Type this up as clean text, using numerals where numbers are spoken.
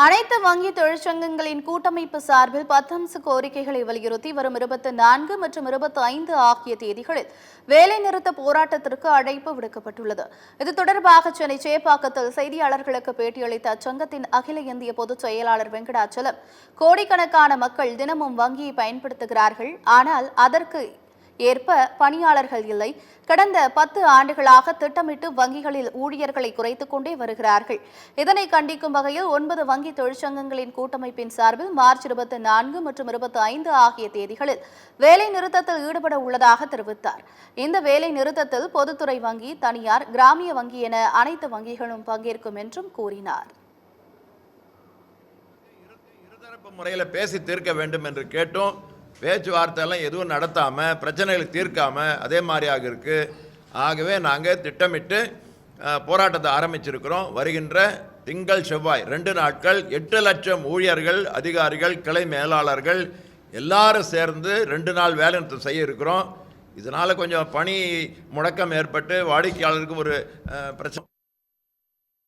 அனைத்து வங்கி தொழிற்சங்கங்களின் கூட்டமைப்பு சார்பில் 10 அம்ச கோரிக்கைகளை வலியுறுத்தி வரும் 24 மற்றும் 25 ஆகிய தேதிகளில் வேலைநிறுத்த போராட்டத்திற்கு அழைப்பு விடுக்கப்பட்டுள்ளது. இது தொடர்பாக சென்னை சேப்பாக்கத்தில் செய்தியாளர்களுக்கு பேட்டியளித்த அச்சங்கத்தின் அகில இந்திய பொதுச் செயலாளர் வெங்கடாச்சலம், கோடிக்கணக்கான மக்கள் தினமும் வங்கியை பயன்படுத்துகிறார்கள். ஆனால் அதற்கு ஏற்ப பணியாளர்கள் இல்லை. கடந்த 10 ஆண்டுகளாக திட்டமிட்டு வங்கிகளில் ஊழியர்களை குறைத்துக் கொண்டே வருகிறார்கள். இதனை கண்டிக்கும் வகையில் 9 வங்கி தொழிற்சங்கங்களின் கூட்டமைப்பின் சார்பில் மார்ச் 24 மற்றும் 25 ஆகிய தேதிகளில் வேலை நிறுத்தத்தில் ஈடுபட உள்ளதாக தெரிவித்தார். இந்த வேலை நிறுத்தத்தில் பொதுத்துறை வங்கி, தனியார், கிராமிய வங்கி என அனைத்து வங்கிகளும் பங்கேற்கும் என்றும் கூறினார். இருதரப்பு முறையில் பேசி தீர்க்க வேண்டும் என்று கேட்டோம். பேச்சுவார்த்தையெல்லாம் எதுவும் நடத்தாமல், பிரச்சனைகளை தீர்க்காமல் அதே மாதிரியாக இருக்குது. ஆகவே நாங்கள் திட்டமிட்டு போராட்டத்தை ஆரம்பிச்சிருக்கிறோம். வருகின்ற திங்கள், செவ்வாய் 2 நாட்கள் 8 லட்சம் ஊழியர்கள், அதிகாரிகள், கிளை மேலாளர்கள் எல்லாரும் சேர்ந்து 2 நாள் வேலை நிறுத்தம் செய்ய இருக்கிறோம். இதனால் கொஞ்சம் பணி முடக்கம் ஏற்பட்டு வாடிக்கையாளருக்கு ஒரு பிரச்சனை